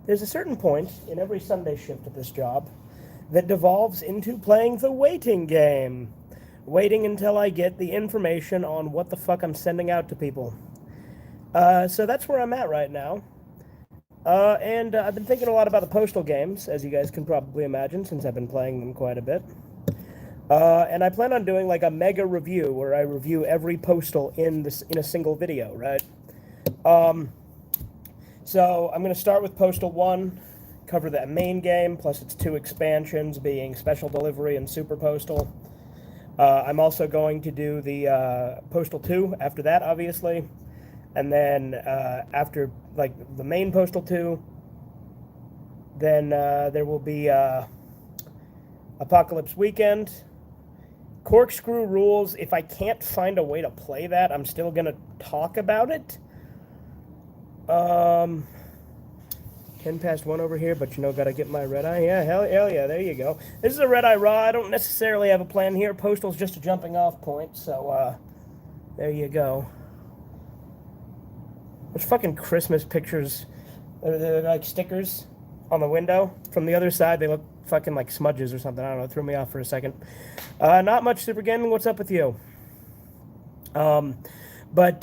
There's a certain point in every Sunday shift at this job that devolves into playing the waiting game. Waiting until I get the information on what the fuck I'm sending out to people. So that's where I'm at right now. And I've been thinking a lot about the Postal games, as you guys can probably imagine, since I've been playing them quite a bit. And I plan on doing like a mega review where I review every Postal in a single video, right? So I'm going to start with Postal 1, cover that main game, plus its 2 expansions being Special Delivery and Super Postal. I'm also going to do the Postal 2 after that, obviously. And then after like the main Postal 2, then there will be Apocalypse Weekend. Corkscrew Rules, if I can't find a way to play that, I'm still going to talk about it. 10 past 1 over here, but gotta get my red eye. Yeah, hell yeah, there you go. This is a red eye raw. I don't necessarily have a plan here. Postal's just a jumping off point, so there you go. There's fucking Christmas pictures, they're like stickers on the window. From the other side, they look fucking like smudges or something. I don't know, it threw me off for a second. Not much Super Gaming, what's up with you? But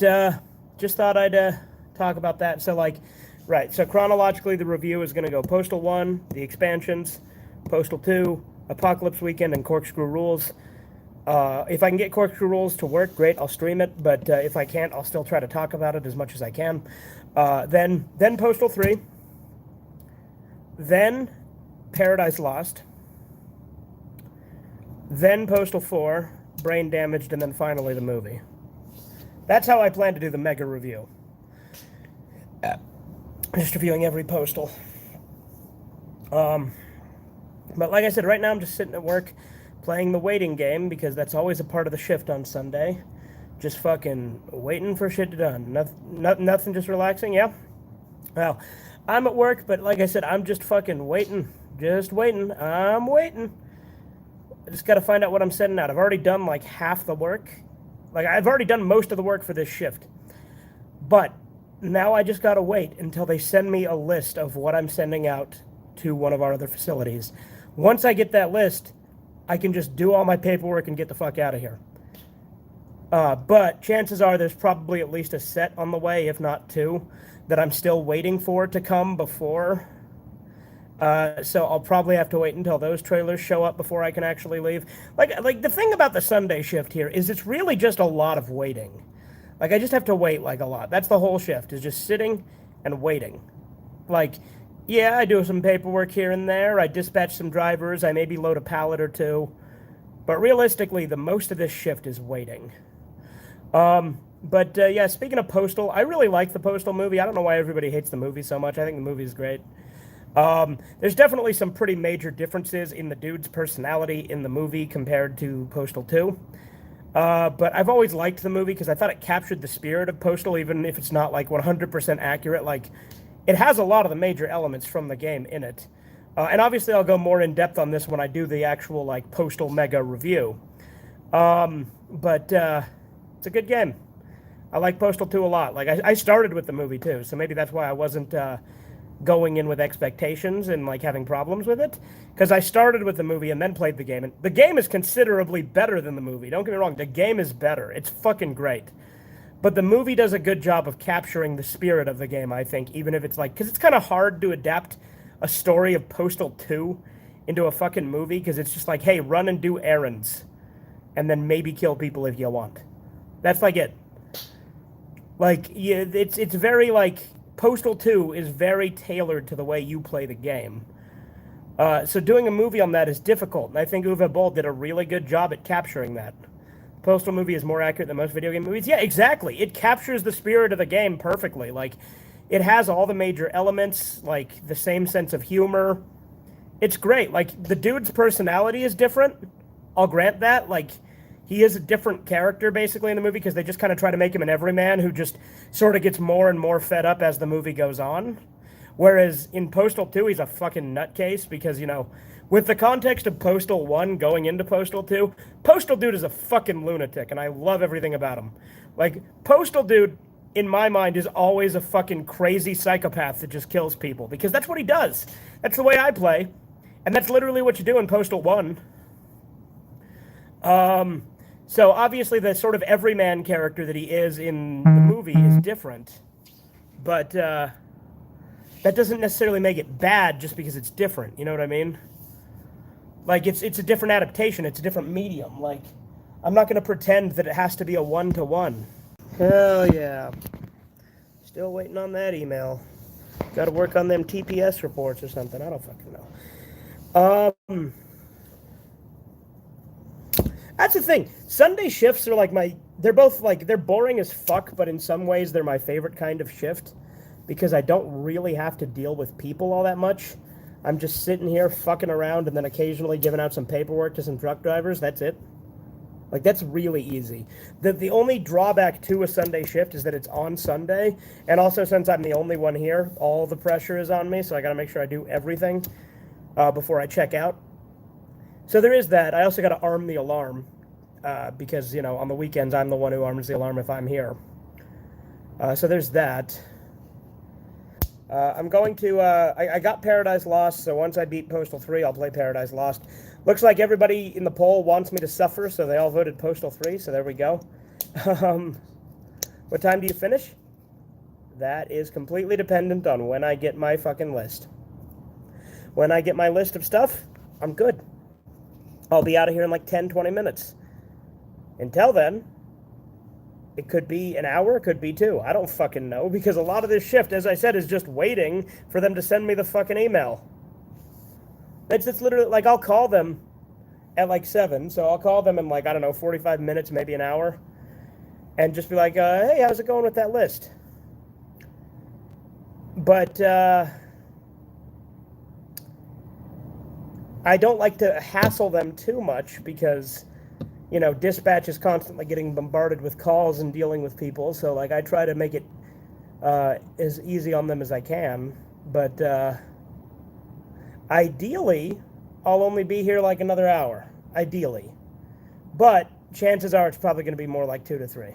just thought I'd talk about that. So like, right, so chronologically the review is going to go Postal 1, the expansions, Postal 2, Apocalypse Weekend, and Corkscrew Rules. If I can get Corkscrew Rules to work, great, I'll stream it, but if I can't, I'll still try to talk about it as much as I can. Then Postal 3, then Paradise Lost, then Postal 4, Brain Damaged, and then finally the movie. That's how I plan to do the mega review. Just reviewing every Postal. But like I said, right now I'm just sitting at work playing the waiting game because that's always a part of the shift on Sunday. Just fucking waiting for shit to done. Nothing, just relaxing, yeah? Well, I'm at work, but like I said, I'm just fucking waiting. Just waiting. I'm waiting. I just gotta find out what I'm sending out. I've already done like half the work. Like, I've already done most of the work for this shift. But now I just gotta wait until they send me a list of what I'm sending out to one of our other facilities. Once I get that list, I can just do all my paperwork and get the fuck out of here. But chances are there's probably at least a set on the way, if not 2, that I'm still waiting for to come before. So I'll probably have to wait until those trailers show up before I can actually leave. Like the thing about the Sunday shift here is it's really just a lot of waiting. Like, I just have to wait, like, a lot. That's the whole shift, is just sitting and waiting. Like, yeah, I do some paperwork here and there. I dispatch some drivers. I maybe load a pallet or 2. But realistically, the most of this shift is waiting. Yeah, speaking of Postal, I really like the Postal movie. I don't know why everybody hates the movie so much. I think the movie is great. There's definitely some pretty major differences in the dude's personality in the movie compared to Postal 2. But I've always liked the movie because I thought it captured the spirit of Postal, even if it's not like 100% accurate. Like, it has a lot of the major elements from the game in it. And obviously I'll go more in depth on this when I do the actual like Postal mega review. It's a good game. I like Postal 2 a lot. Like, I started with the movie too, so maybe that's why I wasn't going in with expectations and like having problems with it, because I started with the movie and then played the game, and the game is considerably better than the movie. Don't get me wrong, the game is better. It's fucking great. But the movie does a good job of capturing the spirit of the game, I think, even if it's like, because it's kind of hard to adapt a story of Postal 2 into a fucking movie, because it's just like, hey, run and do errands, and then maybe kill people if you want. That's like it. Like, yeah, it's very like, Postal 2 is very tailored to the way you play the game. So doing a movie on that is difficult, and I think Uwe Boll did a really good job at capturing that. Postal movie is more accurate than most video game movies. Yeah, exactly. It captures the spirit of the game perfectly. Like, it has all the major elements, like the same sense of humor. It's great. Like, the dude's personality is different. I'll grant that. Like, he is a different character, basically, in the movie, because they just kind of try to make him an everyman who just sort of gets more and more fed up as the movie goes on. Whereas in Postal 2, he's a fucking nutcase, because, with the context of Postal 1 going into Postal 2, Postal Dude is a fucking lunatic, and I love everything about him. Like, Postal Dude in my mind, is always a fucking crazy psychopath that just kills people, because that's what he does. That's the way I play, and that's literally what you do in Postal 1. So obviously the sort of everyman character that he is in the movie is different, but that doesn't necessarily make it bad just because it's different, you know what I mean? Like, it's a different adaptation, it's a different medium. Like, I'm not going to pretend that it has to be a one-to-one. Hell yeah. Still waiting on that email. Got to work on them TPS reports or something. I don't fucking know. That's the thing. Sunday shifts are like they're both like, they're boring as fuck, but in some ways they're my favorite kind of shift because I don't really have to deal with people all that much. I'm just sitting here fucking around and then occasionally giving out some paperwork to some truck drivers. That's it. Like, that's really easy. The only drawback to a Sunday shift is that it's on Sunday. And also, since I'm the only one here, all the pressure is on me. So I got to make sure I do everything before I check out. So there is that. I also got to arm the alarm because, you know, on the weekends, I'm the one who arms the alarm if I'm here. So there's that. I'm going to, I got Paradise Lost, so once I beat Postal 3, I'll play Paradise Lost. Looks like everybody in the poll wants me to suffer, so they all voted Postal 3, so there we go. What time do you finish? That is completely dependent on when I get my fucking list. When I get my list of stuff, I'm good. I'll be out of here in like 10, 20 minutes. Until then, it could be an hour, it could be 2. I don't fucking know, because a lot of this shift, as I said, is just waiting for them to send me the fucking email. It's literally, like, I'll call them at like 7, so I'll call them in like, I don't know, 45 minutes, maybe an hour, and just be like, hey, how's it going with that list? But, I don't like to hassle them too much because, you know, dispatch is constantly getting bombarded with calls and dealing with people, so, like, I try to make it as easy on them as I can, but, ideally, I'll only be here like another hour. Ideally. But chances are it's probably going to be more like 2 to 3.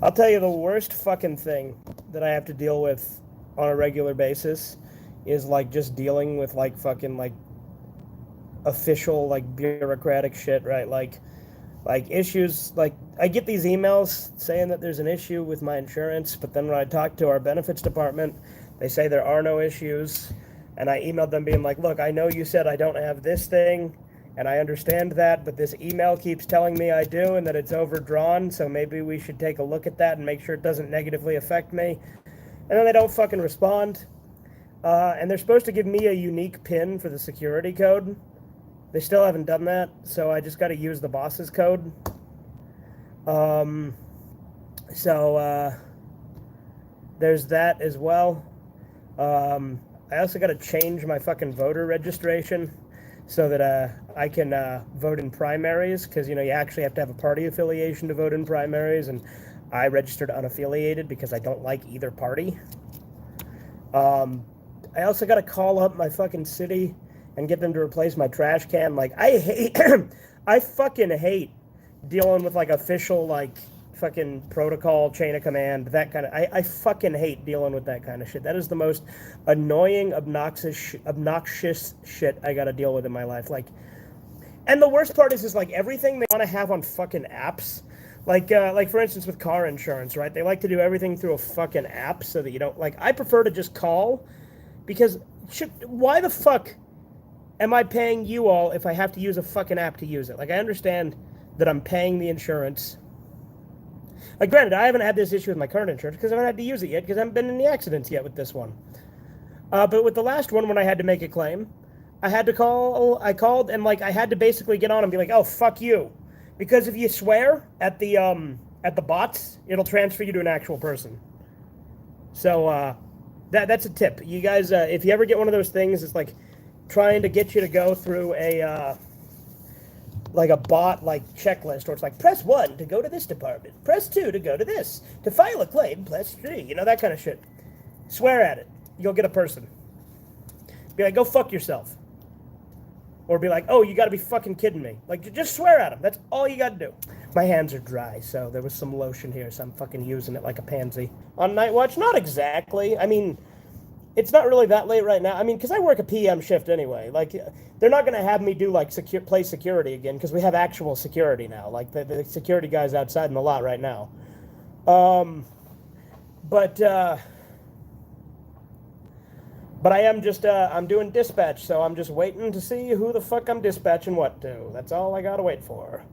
I'll tell you the worst fucking thing that I have to deal with on a regular basis is like just dealing with like fucking like official like bureaucratic shit, right? Like issues, like I get these emails saying that there's an issue with my insurance, but then when I talk to our benefits department, they say there are no issues. And I emailed them being like, look, I know you said I don't have this thing, and I understand that, but this email keeps telling me I do and that it's overdrawn, so maybe we should take a look at that and make sure it doesn't negatively affect me. And then they don't fucking respond. And they're supposed to give me a unique PIN for the security code. They still haven't done that, so I just got to use the boss's code. There's that as well. I also got to change my fucking voter registration so that I can vote in primaries, because, you know, you actually have to have a party affiliation to vote in primaries, and I registered unaffiliated because I don't like either party. I also got to call up my fucking city and get them to replace my trash can. Like, I fucking hate dealing with, like, official, like, fucking protocol, chain of command, that kind of, I fucking hate dealing with that kind of shit. That is the most annoying, obnoxious shit I gotta deal with in my life. Like, and the worst part is like everything they want to have on fucking apps. Like for instance with car insurance, right? They like to do everything through a fucking app so that you don't, like, I prefer to just call, because why the fuck am I paying you all if I have to use a fucking app to use it? Like, I understand that I'm paying the insurance. Like, granted, I haven't had this issue with my current insurance because I haven't had to use it yet because I haven't been in the accidents yet with this one. But with the last one, when I had to make a claim, I called and, like, I had to basically get on and be like, oh, fuck you. Because if you swear at the bots, it'll transfer you to an actual person. So, that's a tip. You guys, if you ever get one of those things, it's like trying to get you to go through a bot, like, checklist, where it's like, press 1 to go to this department, press 2 to go to this, to file a claim, press 3, you know, that kind of shit. Swear at it. You'll get a person. Be like, go fuck yourself. Or be like, oh, you gotta be fucking kidding me. Like, just swear at them. That's all you gotta do. My hands are dry, so there was some lotion here, so I'm fucking using it like a pansy. On night watch, not exactly. I mean, it's not really that late right now. I mean, because I work a PM shift anyway. Like, they're not going to have me do, like, play security again, because we have actual security now. Like, the security guy's outside in the lot right now. But I am just, I'm doing dispatch, so I'm just waiting to see who the fuck I'm dispatching what to. That's all I gotta wait for.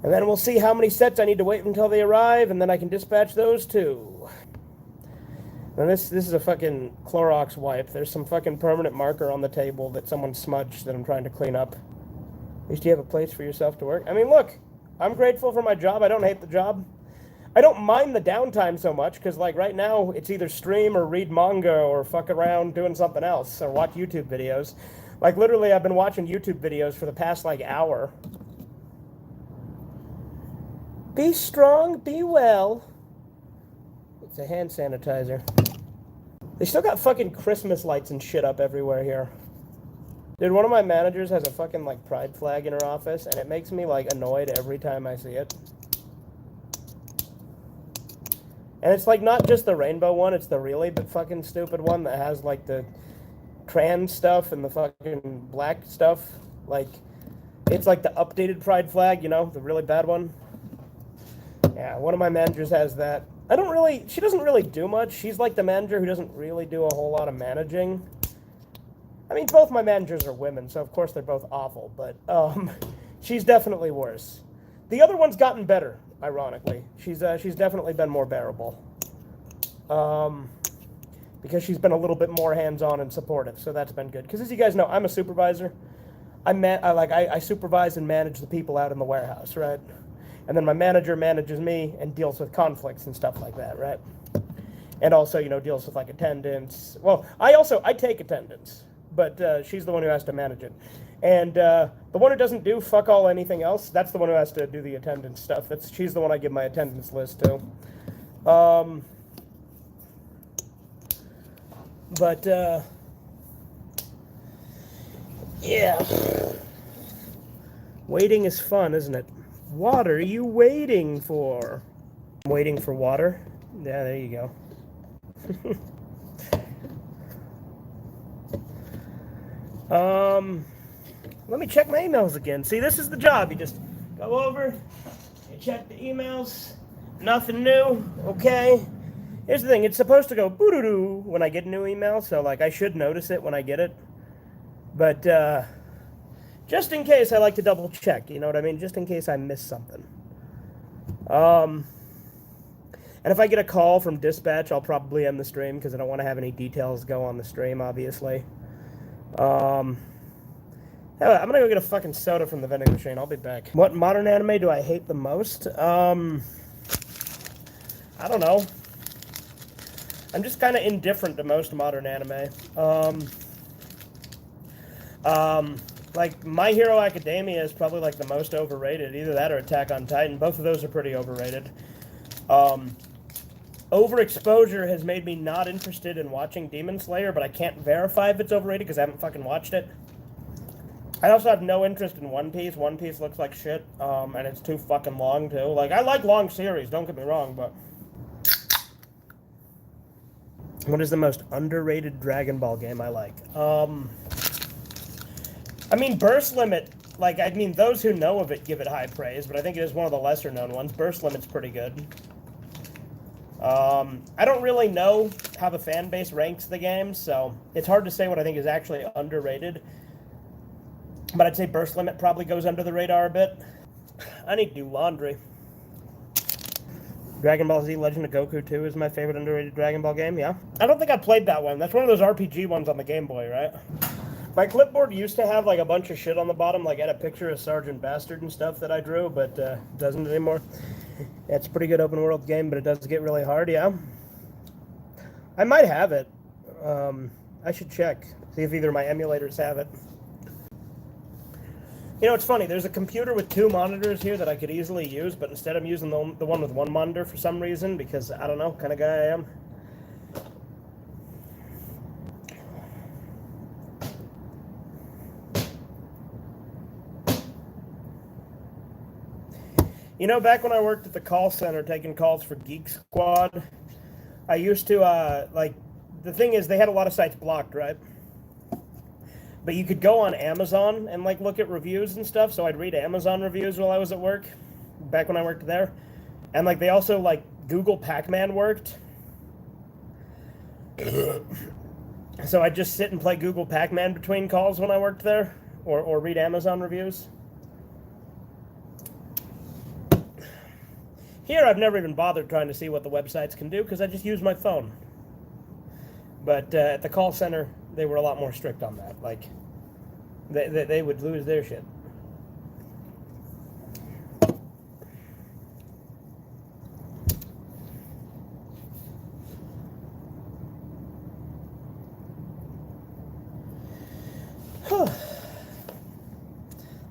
And then we'll see how many sets I need to wait until they arrive, and then I can dispatch those too. And this is a fucking Clorox wipe. There's some fucking permanent marker on the table that someone smudged that I'm trying to clean up. At least you have a place for yourself to work. I mean, look, I'm grateful for my job. I don't hate the job. I don't mind the downtime so much, because, like, right now, it's either stream or read manga or fuck around doing something else or watch YouTube videos. Like, literally, I've been watching YouTube videos for the past, like, hour. Be strong, be well. It's a hand sanitizer. They still got fucking Christmas lights and shit up everywhere here. Dude, one of my managers has a fucking, like, pride flag in her office, and it makes me, like, annoyed every time I see it. And it's, like, not just the rainbow one, it's the really fucking stupid one that has, like, the trans stuff and the fucking black stuff. Like, it's, like, the updated pride flag, you know, the really bad one. Yeah, one of my managers has that. She doesn't really do much. She's, like, the manager who doesn't really do a whole lot of managing. I mean, both my managers are women, so of course they're both awful, but, she's definitely worse. The other one's gotten better. Ironically, she's definitely been more bearable, because she's been a little bit more hands-on and supportive. So that's been good. Because as you guys know, I'm a supervisor. I supervise and manage the people out in the warehouse, right? And then my manager manages me and deals with conflicts and stuff like that, right? And also, you know, deals with like attendance. Well, I take attendance, but she's the one who has to manage it. And the one who doesn't do fuck all anything else, that's the one who has to do the attendance stuff. She's the one I give my attendance list to. Yeah. Waiting is fun, isn't it? What are you waiting for? I'm waiting for water. Yeah, there you go. Let me check my emails again. See, this is the job. You just go over, you check the emails, nothing new, okay? Here's the thing, it's supposed to go boo-doo-doo when I get a new email, so, like, I should notice it when I get it. But, just in case, I like to double check, you know what I mean? Just in case I miss something. And if I get a call from dispatch, I'll probably end the stream, because I don't want to have any details go on the stream, obviously. I'm gonna go get a fucking soda from the vending machine. I'll be back. What modern anime do I hate the most? I don't know. I'm just kind of indifferent to most modern anime. Like, My Hero Academia is probably, like, the most overrated. Either that or Attack on Titan. Both of those are pretty overrated. Overexposure has made me not interested in watching Demon Slayer, but I can't verify if it's overrated because I haven't fucking watched it. I also have no interest in One Piece. One Piece looks like shit, and it's too fucking long, too. Like, I like long series, don't get me wrong, but... What is the most underrated Dragon Ball game I like? I mean, Burst Limit, like, I mean, those who know of it give it high praise, but I think it is one of the lesser-known ones. Burst Limit's pretty good. I don't really know how the fan base ranks the game, so it's hard to say what I think is actually underrated. But I'd say Burst Limit probably goes under the radar a bit. I need to do laundry. Dragon Ball Z Legend of Goku 2 is my favorite underrated Dragon Ball game, yeah. I don't think I played that one. That's one of those RPG ones on the Game Boy, right? My clipboard used to have, like, a bunch of shit on the bottom, like, I had a picture of Sergeant Bastard and stuff that I drew, but doesn't anymore. Yeah, it's a pretty good open world game, but it does get really hard, yeah. I might have it. I should check. See if either of my emulators have it. You know, it's funny, there's a computer with 2 monitors here that I could easily use, but instead I'm using the one with 1 monitor for some reason, because, I don't know, kind of guy I am. You know, back when I worked at the call center taking calls for Geek Squad, I used to, like, the thing is, they had a lot of sites blocked, right? But you could go on Amazon and, like, look at reviews and stuff, so I'd read Amazon reviews while I was at work, back when I worked there. And, like, they also, like, Google Pac-Man worked. So I'd just sit and play Google Pac-Man between calls when I worked there, or read Amazon reviews. Here, I've never even bothered trying to see what the websites can do because I just use my phone. But at the call center, they were a lot more strict on that. Like, they would lose their shit.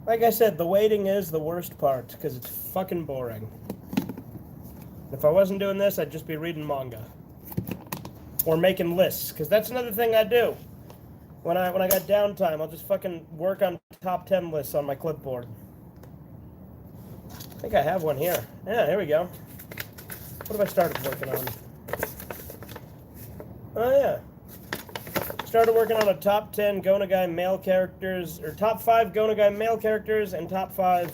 Like I said, the waiting is the worst part because it's fucking boring. If I wasn't doing this, I'd just be reading manga. Or making lists, because that's another thing I do. When I got downtime, I'll just fucking work on top 10 lists on my clipboard. I think I have one here. Yeah, here we go. What have I started working on? Oh, yeah. Started working on a top 10 Gonagai male characters, or top 5 Gonagai male characters and top 5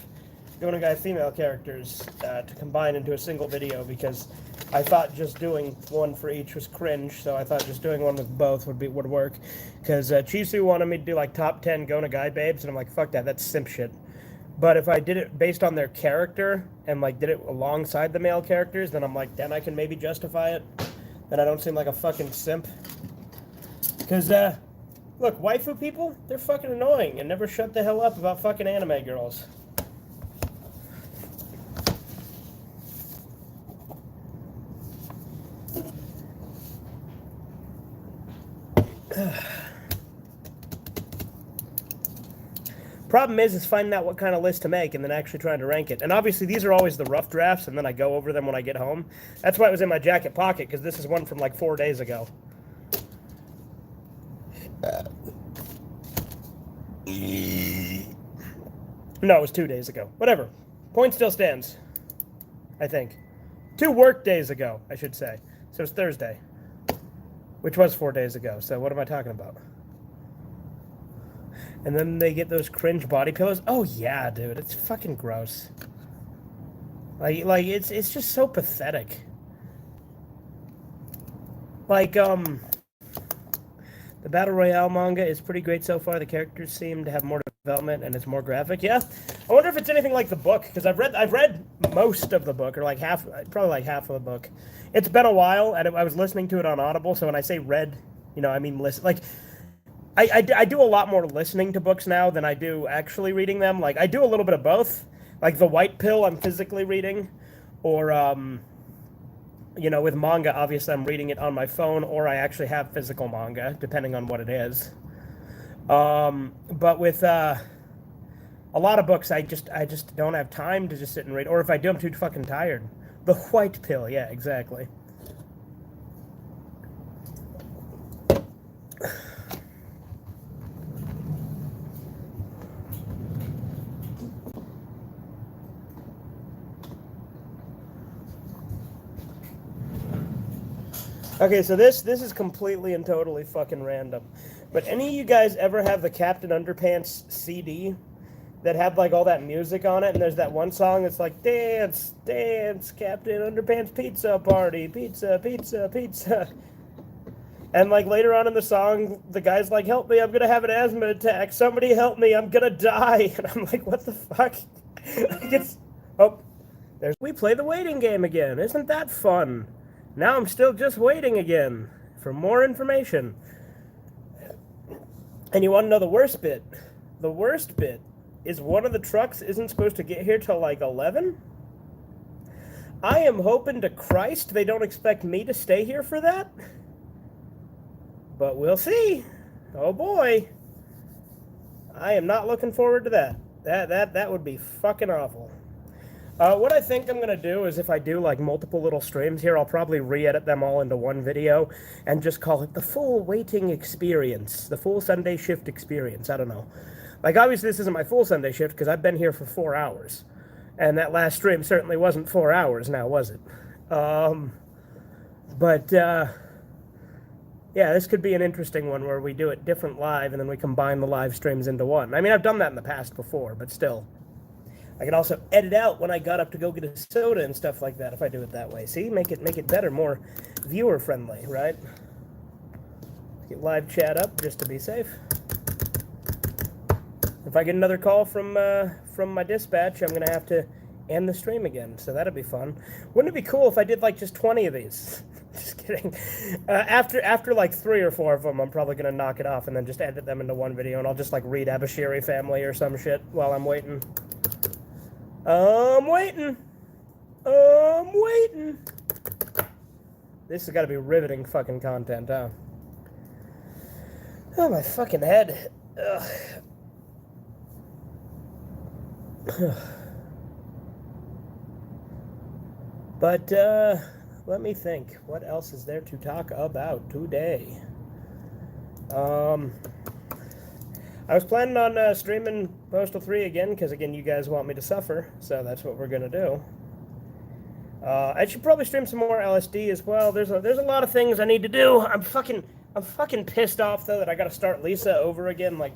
Gonagai female characters to combine into a single video, because I thought just doing one for each was cringe, so I thought just doing one with both would work. Because Chisu wanted me to do like top 10 Gonagai babes, and I'm like, fuck that, that's simp shit. But if I did it based on their character and like did it alongside the male characters, then I'm like, then I can maybe justify it. Then I don't seem like a fucking simp. Because look, waifu people, they're fucking annoying and never shut the hell up about fucking anime girls. Problem is finding out what kind of list to make and then actually trying to rank it. And obviously these are always the rough drafts, and then I go over them when I get home. That's why it was in my jacket pocket, because this is one from like 4 days ago. No, it was 2 days ago. Whatever. Point still stands. I think. 2 work days ago, I should say. So it's Thursday. Which was 4 days ago. So what am I talking about? And then they get those cringe body pillows. Oh yeah, dude, it's fucking gross. Like it's just so pathetic. Like the Battle Royale manga is pretty great so far. The characters seem to have more development and it's more graphic. Yeah, I wonder if it's anything like the book, because I've read most of the book, or like half, probably like half of the book. It's been a while, and I was listening to it on Audible. So when I say read, you know, I mean listen. Like I do a lot more listening to books now than I do actually reading them. Like I do a little bit of both. Like the White Pill, I'm physically reading, or you know, with manga, obviously I'm reading it on my phone, or I actually have physical manga, depending on what it is. But with a lot of books, I just don't have time to just sit and read, or if I do, I'm too fucking tired. The White Pill, yeah, exactly. Okay, so this is completely and totally fucking random. But any of you guys ever have the Captain Underpants CD that had like all that music on it, and there's that one song that's like, dance, dance, Captain Underpants pizza party, pizza, pizza, pizza. And like later on in the song, the guy's like, help me, I'm gonna have an asthma attack. Somebody help me, I'm gonna die. And I'm like, what the fuck? Like it's, oh, we play the waiting game again. Isn't that fun? Now I'm still just waiting again for more information. And you want to know the worst bit? The worst bit is one of the trucks isn't supposed to get here till like 11? I am hoping to Christ they don't expect me to stay here for that. But we'll see. Oh boy. I am not looking forward to that. That would be fucking awful. What I think I'm going to do is if I do like multiple little streams here, I'll probably re-edit them all into one video and just call it the full waiting experience, the full Sunday shift experience. I don't know. Like obviously this isn't my full Sunday shift because I've been here for 4 hours. And that last stream certainly wasn't 4 hours now, was it? But yeah, this could be an interesting one where we do it different live and then we combine the live streams into one. I mean, I've done that in the past before, but still. I can also edit out when I got up to go get a soda and stuff like that if I do it that way. See, make it better, more viewer friendly, right? Get live chat up just to be safe. If I get another call from my dispatch, I'm gonna have to end the stream again, so that'd be fun. Wouldn't it be cool if I did like just 20 of these? Just kidding. After like 3 or 4 of them, I'm probably gonna knock it off and then just edit them into one video, and I'll just like read Abashiri Family or some shit while I'm waiting. I'm waiting. This has got to be riveting fucking content, huh? Oh, my fucking head. Ugh. But, let me think. What else is there to talk about today? I was planning on streaming Postal 3 again, because, again, you guys want me to suffer, so that's what we're going to do. I should probably stream some more LSD as well. There's a lot of things I need to do. I'm fucking pissed off, though, that I got to start Lisa over again. Like,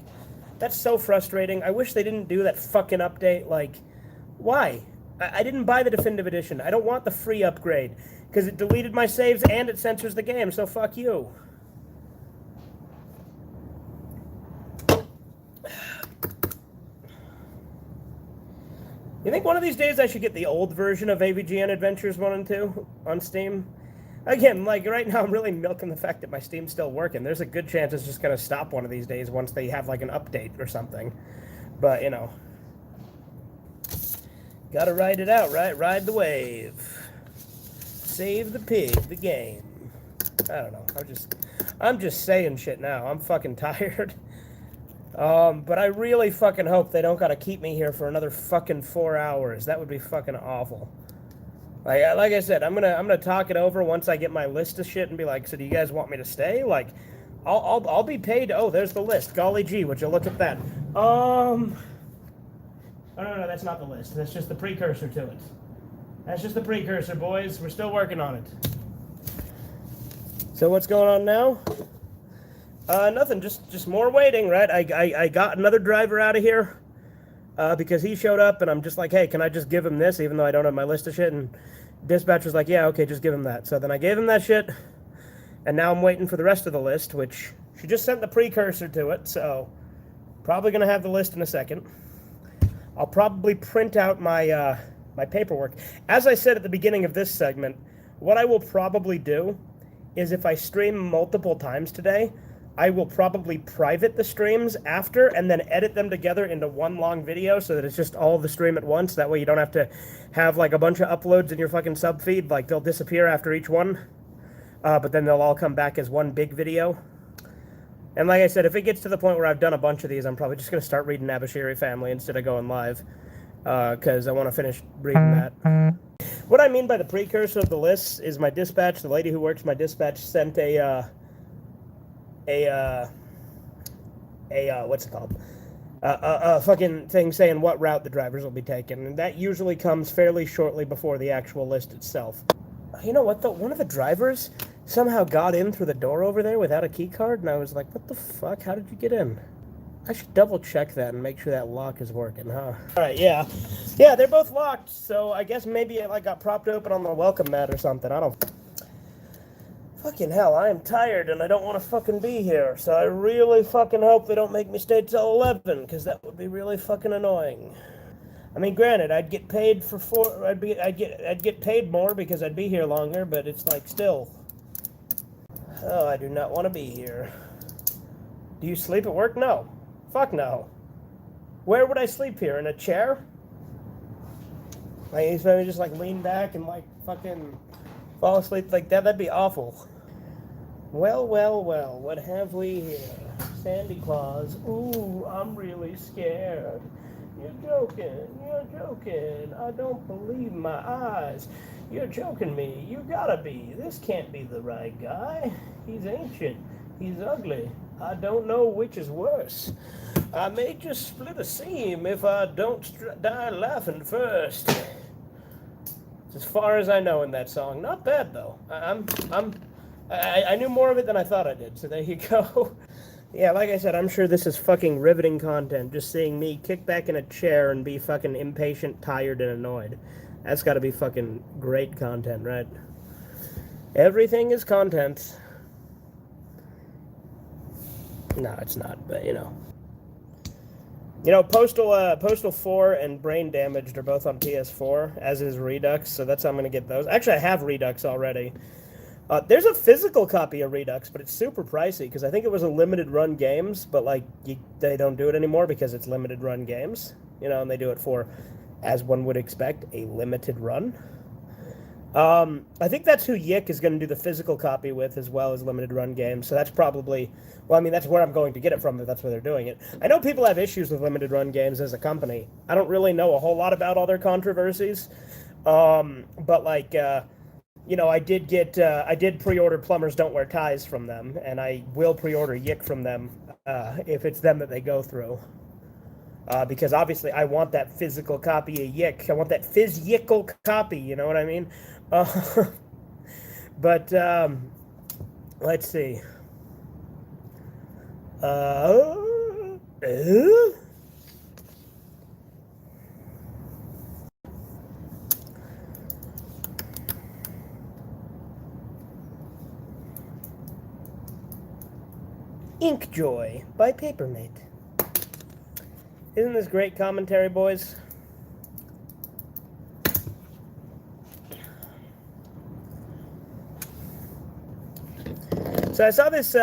that's so frustrating. I wish they didn't do that fucking update. Like, why? I didn't buy the Definitive Edition. I don't want the free upgrade, because it deleted my saves and it censors the game, so fuck you. You think one of these days I should get the old version of AVGN Adventures 1 and 2 on Steam? Again, like, right now I'm really milking the fact that my Steam's still working. There's a good chance it's just going to stop one of these days once they have, like, an update or something. But, you know. Gotta ride it out, right? Ride the wave. Save the pig, the game. I don't know. I'm just saying shit now. I'm fucking tired. But I really fucking hope they don't gotta keep me here for another fucking 4 hours. That would be fucking awful. Like I said, I'm gonna talk it over once I get my list of shit and be like, so do you guys want me to stay? Like, I'll be paid. Oh, there's the list. Golly gee, would you look at that? Oh no, that's not the list. That's just the precursor to it. That's just the precursor, boys. We're still working on it. So what's going on now? Nothing, just more waiting, right? I got another driver out of here because he showed up, and I'm just like, hey, can I just give him this, even though I don't have my list of shit? And dispatch was like, yeah, okay, just give him that. So then I gave him that shit, and now I'm waiting for the rest of the list, which she just sent the precursor to it, so probably going to have the list in a second. I'll probably print out my my paperwork. As I said at the beginning of this segment, what I will probably do is if I stream multiple times today, I will probably private the streams after and then edit them together into one long video so that it's just all the stream at once. That way you don't have to have like a bunch of uploads in your fucking sub feed. Like, they'll disappear after each one, but then they'll all come back as one big video. And like I said, if it gets to the point where I've done a bunch of these, I'm probably just going to start reading Abashiri Family instead of going live, because I want to finish reading that. What I mean by the precursor of the lists is my dispatch, the lady who works my dispatch, sent a what's it called? A fucking thing saying what route the drivers will be taking, and that usually comes fairly shortly before the actual list itself. You know what, though? One of the drivers somehow got in through the door over there without a key card, and I was like, what the fuck? How did you get in? I should double check that and make sure that lock is working, huh? Alright, yeah. Yeah, they're both locked, so I guess maybe it like got propped open on the welcome mat or something. I don't... Fucking hell, I am tired and I don't want to fucking be here, so I really fucking hope they don't make me stay till 11, because that would be really fucking annoying. I mean, granted, I'd get paid for I'd get paid more because I'd be here longer, but it's like, still. Oh, I do not want to be here. Do you sleep at work? No. Fuck no. Where would I sleep here? In a chair? Like, if I just like lean back and like fucking fall asleep like that, that'd be awful. Well, what have we here? Sandy Claus. Ooh, I'm really scared. You're joking. I don't believe my eyes. You're joking me. You gotta be. This can't be the right guy. He's ancient. He's ugly. I don't know which is worse. I may just split a seam if I don't die laughing first. It's as far as I know in that song. Not bad though. I knew more of it than I thought I did. So there you go. Yeah, like I said, I'm sure this is fucking riveting content. Just seeing me kick back in a chair and be fucking impatient, tired, and annoyed. That's got to be fucking great content, right? Everything is content. No, it's not, but you know. You know, Postal 4 and Brain Damaged are both on PS4, as is Redux, so that's how I'm going to get those. Actually, I have Redux already. There's a physical copy of Redux, but it's super pricey, because I think it was a limited run games, but, like, they don't do it anymore because it's limited run games. You know, and they do it for, as one would expect, a limited run. I think that's who Yick is going to do the physical copy with, as well as limited run games. So that's probably, well, I mean, that's where I'm going to get it from if that's where they're doing it. I know people have issues with limited run games as a company. I don't really know a whole lot about all their controversies. But like, you know, I did pre-order Plumbers Don't Wear Ties from them, and I will pre-order Yick from them, if it's them that they go through. Because obviously I want that physical copy of Yick. I want that physical copy, you know what I mean? But, let's see. Inkjoy by Papermate. Isn't this great commentary, boys? So I saw this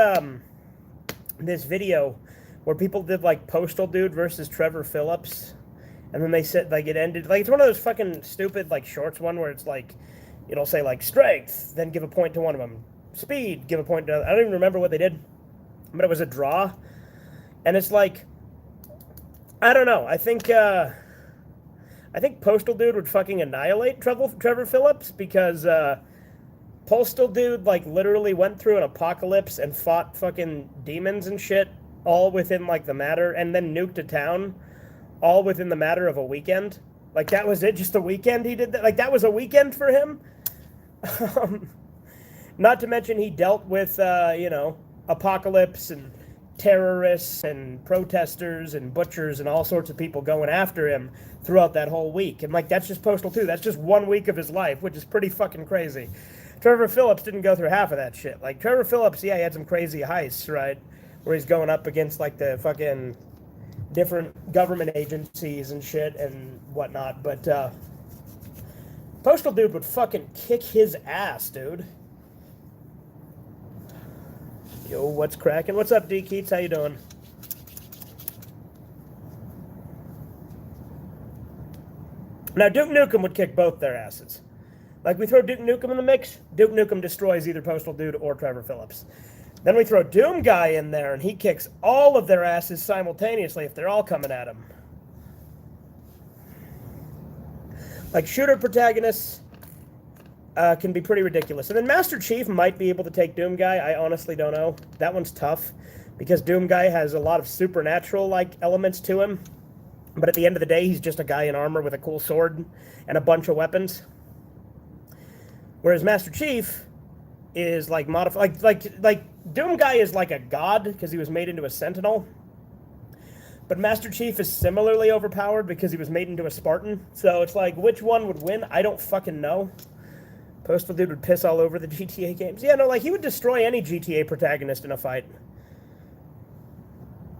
this video where people did like Postal Dude versus Trevor Phillips, and then they said like it ended like it's one of those fucking stupid like shorts one where it's like it'll say like strength, then give a point to one of them, speed, give a point to. I don't even remember what they did, but it was a draw, and it's like I don't know. I think Postal Dude would fucking annihilate Trevor Phillips because. Postal Dude, like, literally went through an apocalypse and fought fucking demons and shit, all within, like, the matter, and then nuked a town, all within the matter of a weekend. Like, that was it, just a weekend he did that? Like, that was a weekend for him? Not to mention he dealt with, you know, apocalypse and terrorists and protesters and butchers and all sorts of people going after him throughout that whole week. And, like, that's just Postal 2. That's just 1 week of his life, which is pretty fucking crazy. Trevor Phillips didn't go through half of that shit. Like, Trevor Phillips, yeah, he had some crazy heists, right? Where he's going up against, like, the fucking different government agencies and shit and whatnot. But, Postal Dude would fucking kick his ass, dude. Yo, what's cracking? What's up, D. Keats? How you doing? Now, Duke Nukem would kick both their asses. Like, we throw Duke Nukem in the mix, Duke Nukem destroys either Postal Dude or Trevor Phillips. Then we throw Doom Guy in there, and he kicks all of their asses simultaneously if they're all coming at him. Like, shooter protagonists can be pretty ridiculous. And then Master Chief might be able to take Doom Guy. I honestly don't know. That one's tough, because Doom Guy has a lot of supernatural-like elements to him. But at the end of the day, he's just a guy in armor with a cool sword and a bunch of weapons. Whereas Master Chief is like modified, like Doom Guy is like a god because he was made into a Sentinel. But Master Chief is similarly overpowered because he was made into a Spartan. So it's like, which one would win? I don't fucking know. Postal Dude would piss all over the GTA games. Yeah, no, like he would destroy any GTA protagonist in a fight.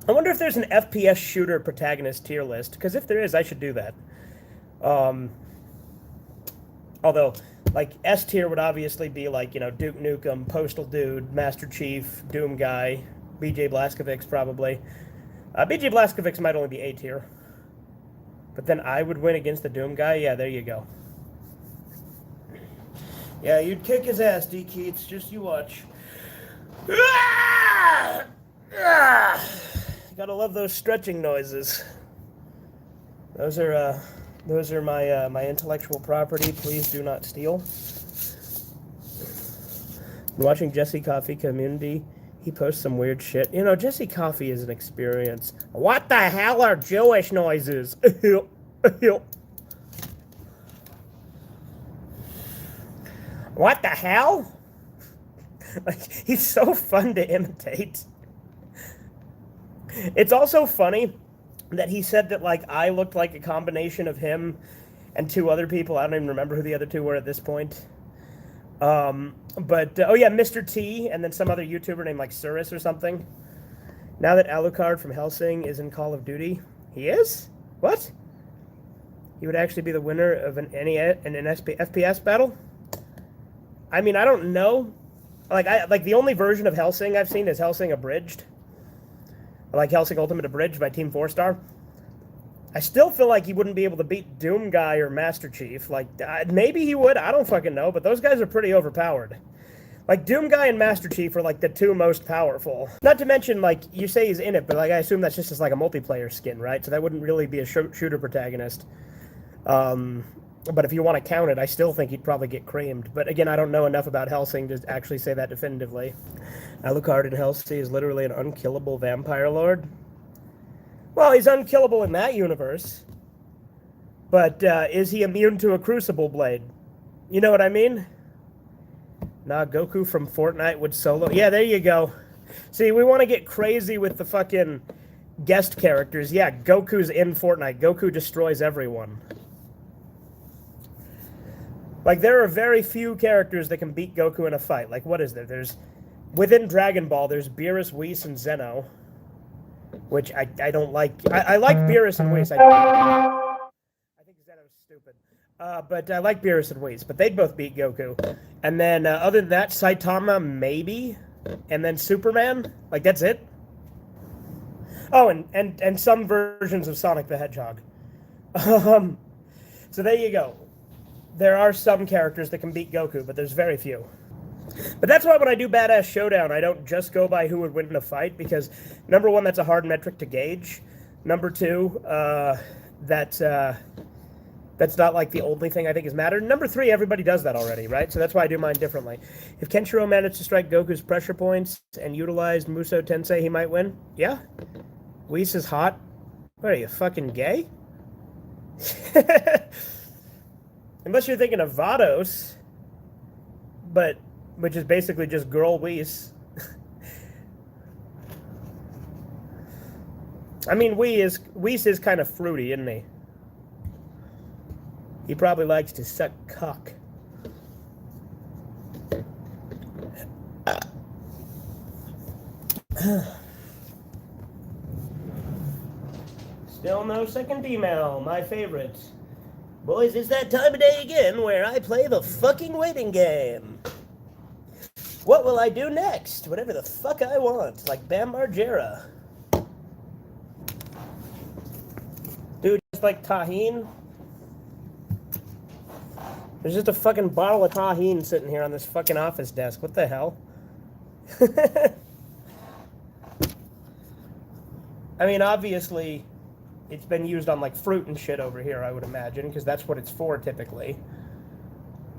I wonder if there's an FPS shooter protagonist tier list, because if there is, I should do that. Although, like, S tier would obviously be like, you know, Duke Nukem, Postal Dude, Master Chief, Doom Guy, BJ Blazkowicz probably. BJ Blazkowicz might only be A tier. But then I would win against the Doom Guy? Yeah, there you go. Yeah, you'd kick his ass, D. Keats. Just you watch. Gotta love those stretching noises. Those are my my intellectual property. Please do not steal. I'm watching Jesse Coffee Community. He posts some weird shit. You know, Jesse Coffey is an experience. What the hell are Jewish noises? What the hell? Like, he's so fun to imitate. It's also funny that he said that, like, I looked like a combination of him and two other people. I don't even remember who the other two were at this point. Oh yeah, Mr. T, and then some other YouTuber named, like, Surus or something. Now that Alucard from Hellsing is in Call of Duty. He is? What? He would actually be the winner of an FPS battle? I mean, I don't know. Like the only version of Hellsing I've seen is Hellsing Abridged. Like Hellsing Ultimate Abridged by Team 4-Star. I still feel like he wouldn't be able to beat Doom Guy or Master Chief. Like, maybe he would. I don't fucking know. But those guys are pretty overpowered. Like, Doom Guy and Master Chief are, like, the two most powerful. Not to mention, like, you say he's in it, but, like, I assume that's just as, like, a multiplayer skin, right? So that wouldn't really be a shooter protagonist. But if you want to count it, I still think he'd probably get creamed. But, again, I don't know enough about Hellsing to actually say that definitively. Alucard in Hellsing is literally an unkillable vampire lord. Well, he's unkillable in that universe. But is he immune to a crucible blade? You know what I mean? Nah, Goku from Fortnite would solo. Yeah, there you go. See, we want to get crazy with the fucking guest characters. Yeah, Goku's in Fortnite. Goku destroys everyone. Like, there are very few characters that can beat Goku in a fight. Like, what is there? There's... Within Dragon Ball, there's Beerus, Whis, and Zeno. Which I don't like. I like Beerus and Whis. I think Zeno's stupid. But I like Beerus and Whis. But they'd both beat Goku. And then, other than that, Saitama, maybe. And then Superman. Like, that's it. Oh, and some versions of Sonic the Hedgehog. So there you go. There are some characters that can beat Goku, but there's very few. But that's why when I do Badass Showdown, I don't just go by who would win in a fight, because, number one, that's a hard metric to gauge. Number two, that's not, like, the only thing I think is matter. Number three, everybody does that already, right? So that's why I do mine differently. If Kenshiro managed to strike Goku's pressure points and utilized Musou Tensei, he might win. Yeah. Whis is hot. What are you, fucking gay? Unless you're thinking of Vados, but... which is basically just girl Whis. I mean, Whis is kind of fruity, isn't he? He probably likes to suck cock. Still no second email, my favorite. Boys, it's that time of day again where I play the fucking waiting game. What will I do next? Whatever the fuck I want, like Bam Margera. Dude, just like Tajín. There's just a fucking bottle of Tajín sitting here on this fucking office desk. What the hell? I mean, obviously, it's been used on, like, fruit and shit over here, I would imagine, because that's what it's for, typically.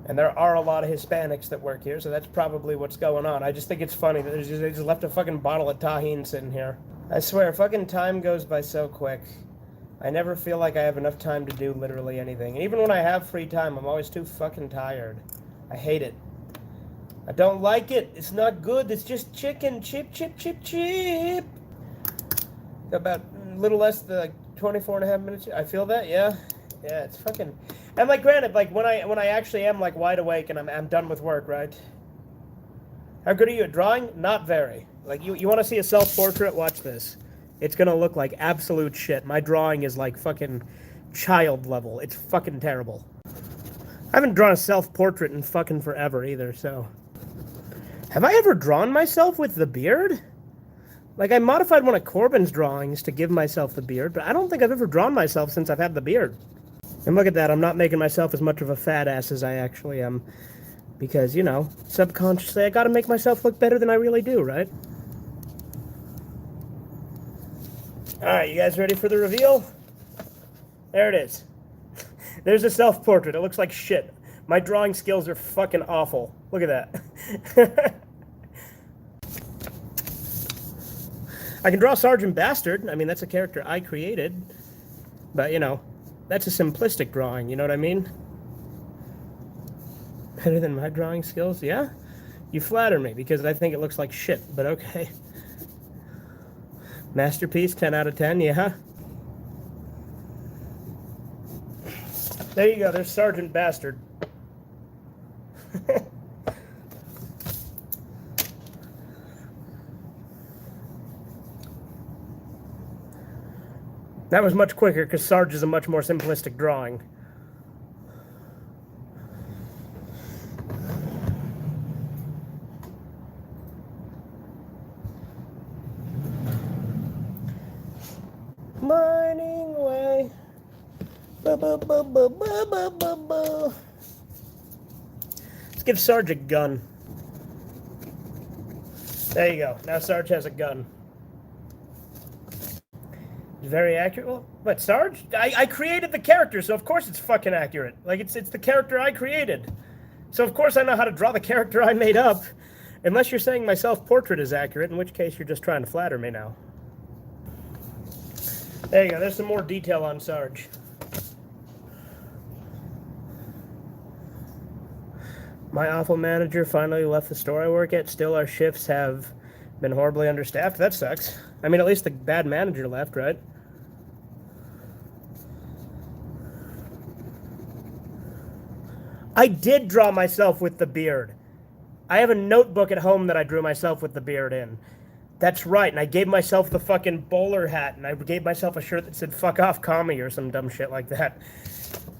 And there are a lot of Hispanics that work here, so that's probably what's going on. I just think it's funny that they just left a fucking bottle of Tajín sitting here. I swear, fucking time goes by so quick. I never feel like I have enough time to do literally anything. And even when I have free time, I'm always too fucking tired. I hate it. I don't like it. It's not good. It's just chicken. Chip, chip, chip, chip. About a little less than, like, 24 and a half minutes. I feel that, yeah. Yeah, it's fucking... And, like, granted, like, when I actually am, like, wide awake and I'm done with work, right? How good are you at drawing? Not very. Like, you want to see a self-portrait? Watch this. It's gonna look like absolute shit. My drawing is, like, fucking child level. It's fucking terrible. I haven't drawn a self-portrait in fucking forever, either, so... Have I ever drawn myself with the beard? Like, I modified one of Corbin's drawings to give myself the beard, but I don't think I've ever drawn myself since I've had the beard. And look at that, I'm not making myself as much of a fat ass as I actually am. Because, you know, subconsciously I gotta make myself look better than I really do, right? Alright, you guys ready for the reveal? There it is. There's a self-portrait. It looks like shit. My drawing skills are fucking awful. Look at that. I can draw Sergeant Bastard. I mean, that's a character I created. But, you know, that's a simplistic drawing, you know what I mean? Better than my drawing skills? Yeah? You flatter me because I think it looks like shit, but okay. Masterpiece, 10 out of 10, yeah? There you go, there's Sergeant Bastard. That was much quicker because Sarge is a much more simplistic drawing. Mining away. Let's give Sarge a gun. There you go. Now Sarge has a gun. Very accurate. Well, but Sarge, I created the character, so of course it's fucking accurate. Like it's the character I created, so of course I know how to draw the character I made up. Unless you're saying my self-portrait is accurate, in which case you're just trying to flatter me now. There you go. There's some more detail on Sarge. My awful manager finally left the store I work at. Still, our shifts have been horribly understaffed. That sucks. I mean, at least the bad manager left, right? I did draw myself with the beard. I have a notebook at home that I drew myself with the beard in. That's right, and I gave myself the fucking bowler hat, and I gave myself a shirt that said "fuck off, commie" or some dumb shit like that.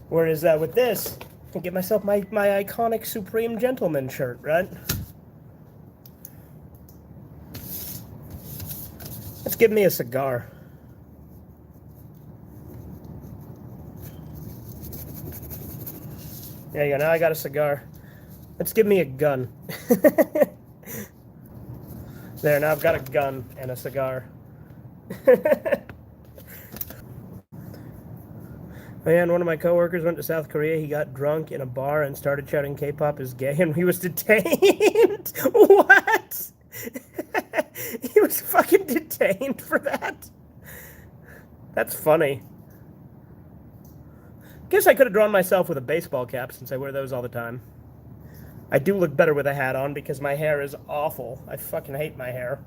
Whereas with this, I can get myself my iconic Supreme Gentleman shirt, right? Let's give me a cigar. There you go, now I got a cigar. Let's give me a gun. There, now I've got a gun and a cigar. Man, one of my coworkers went to South Korea. He got drunk in a bar and started shouting K-pop is gay, and he was detained. What? He was fucking detained for that? That's funny. Guess I could have drawn myself with a baseball cap since I wear those all the time. I do look better with a hat on because my hair is awful. I fucking hate my hair.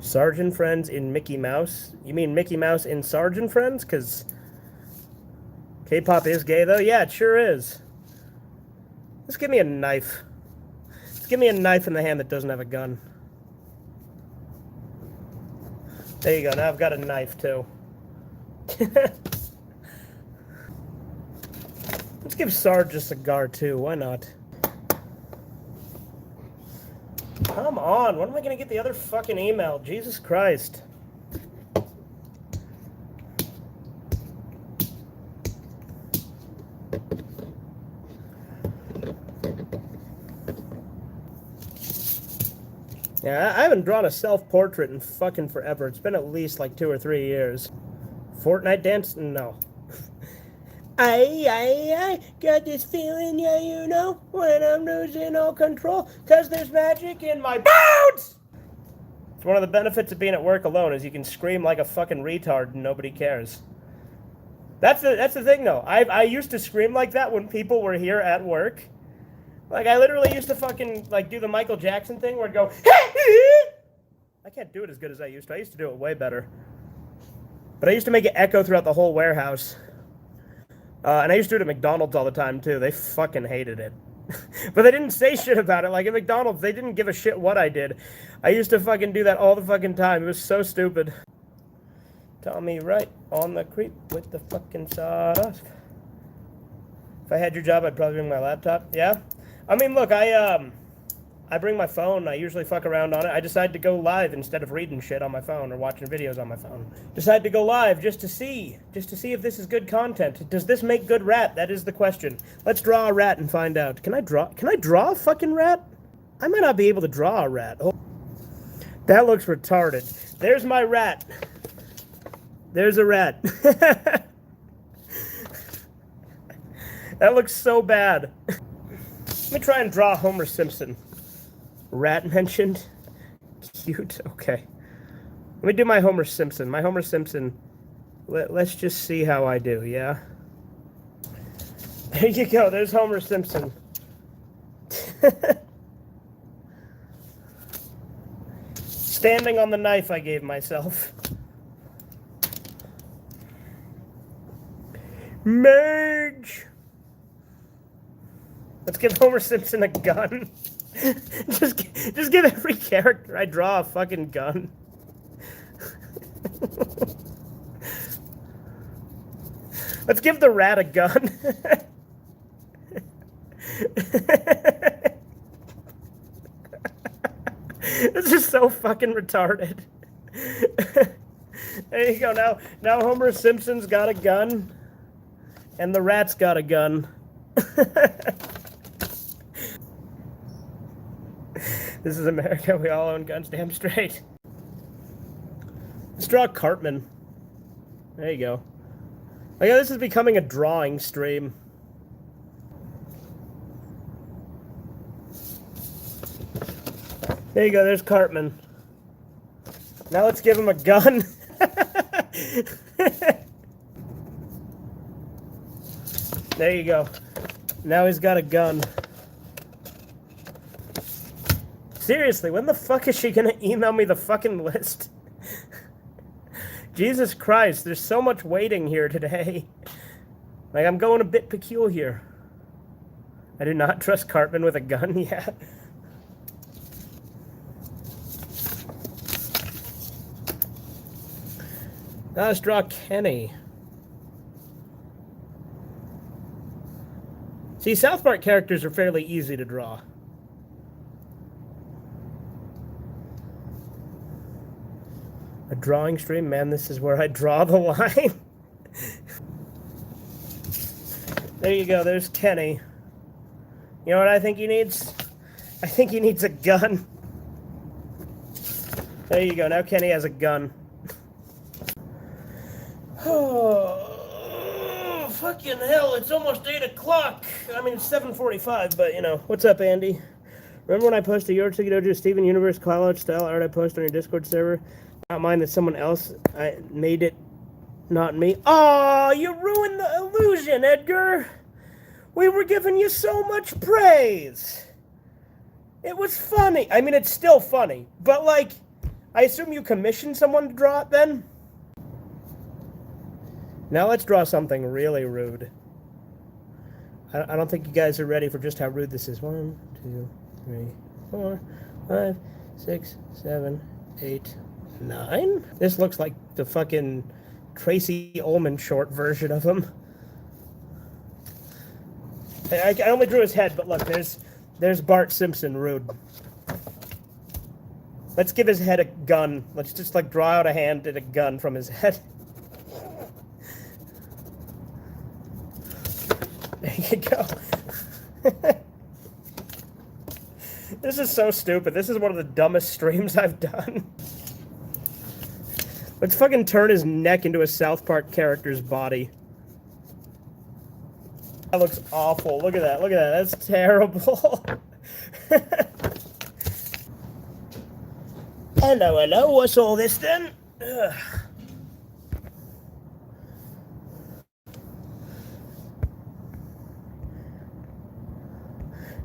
Sarge and Friends in Mickey Mouse? You mean Mickey Mouse in Sarge and Friends? Because K-pop is gay, though? Yeah, it sure is. Just give me a knife. Just give me a knife in the hand that doesn't have a gun. There you go. Now I've got a knife, too. Let's give Sarge a cigar, too. Why not? Come on. When am I going to get the other fucking email? Jesus Christ. Yeah, I haven't drawn a self-portrait in fucking forever. It's been at least like 2 or 3 years. Fortnite dance? No. I got this feeling, yeah, you know, when I'm losing all control, cause there's magic in my boots! It's one of the benefits of being at work alone, is you can scream like a fucking retard and nobody cares. That's the thing, though. I used to scream like that when people were here at work. Like, I literally used to fucking, like, do the Michael Jackson thing where I'd go, I can't do it as good as I used to. I used to do it way better. But I used to make it echo throughout the whole warehouse. And I used to do it at McDonald's all the time, too. They fucking hated it. But they didn't say shit about it. Like, at McDonald's, they didn't give a shit what I did. I used to fucking do that all the fucking time. It was so stupid. Tommy right on the creep with the fucking sawdust. If I had your job, I'd probably bring my laptop. Yeah? I mean, look, I bring my phone. I usually fuck around on it. I decided to go live instead of reading shit on my phone or watching videos on my phone. Decided to go live just to see if this is good content. Does this make good rat? That is the question. Let's draw a rat and find out. Can I draw a fucking rat? I might not be able to draw a rat. Oh. That looks retarded. There's my rat. There's a rat. That looks so bad. Let me try and draw Homer Simpson. Rat mentioned. cute. Okay. Let me do my Homer Simpson. My Homer Simpson. Let's just see how I do, yeah? There you go. There's Homer Simpson. Standing on the knife I gave myself. Marge! Let's give Homer Simpson a gun. just give every character I draw a fucking gun. Let's give the rat a gun. This is so fucking retarded. There you go. Now Homer Simpson's got a gun, and the rat's got a gun. This is America. We all own guns. Damn straight. Let's draw Cartman. There you go. Like, this is becoming a drawing stream. There you go, there's Cartman. Now let's give him a gun. There you go. Now he's got a gun. Seriously, when the fuck is she gonna email me the fucking list? Jesus Christ, there's so much waiting here today. Like, I'm going a bit peculiar. I do not trust Cartman with a gun, yeah. Now let's draw Kenny. See, South Park characters are fairly easy to draw. A drawing stream? Man, this is where I draw the line. There you go, there's Kenny. You know what I think he needs? I think he needs a gun. There you go, now Kenny has a gun. Oh, fucking hell, it's almost 8 o'clock. I mean, it's 7:45, but, you know. What's up, Andy? Remember when I posted your Dojo Steven Universe call-out style art I posted on your Discord server? Not mine, that someone else I made it, not me. Oh, you ruined the illusion, Edgar. We were giving you so much praise. It was funny. I mean, it's still funny. But, like, I assume you commissioned someone to draw it then? Now let's draw something really rude. I don't think you guys are ready for just how rude this is. 1, 2, 3, 4, 5, 6, 7, 8, 9. This looks like the fucking Tracy Ullman short version of him. I only drew his head, but look, there's Bart Simpson rude. Let's give his head a gun. Let's just, like, draw out a hand and a gun from his head. There you go. This is so stupid. This is one of the dumbest streams I've done. Let's fucking turn his neck into a South Park character's body. That looks awful. Look at that. Look at that. That's terrible. Hello, hello. What's all this then? Ugh.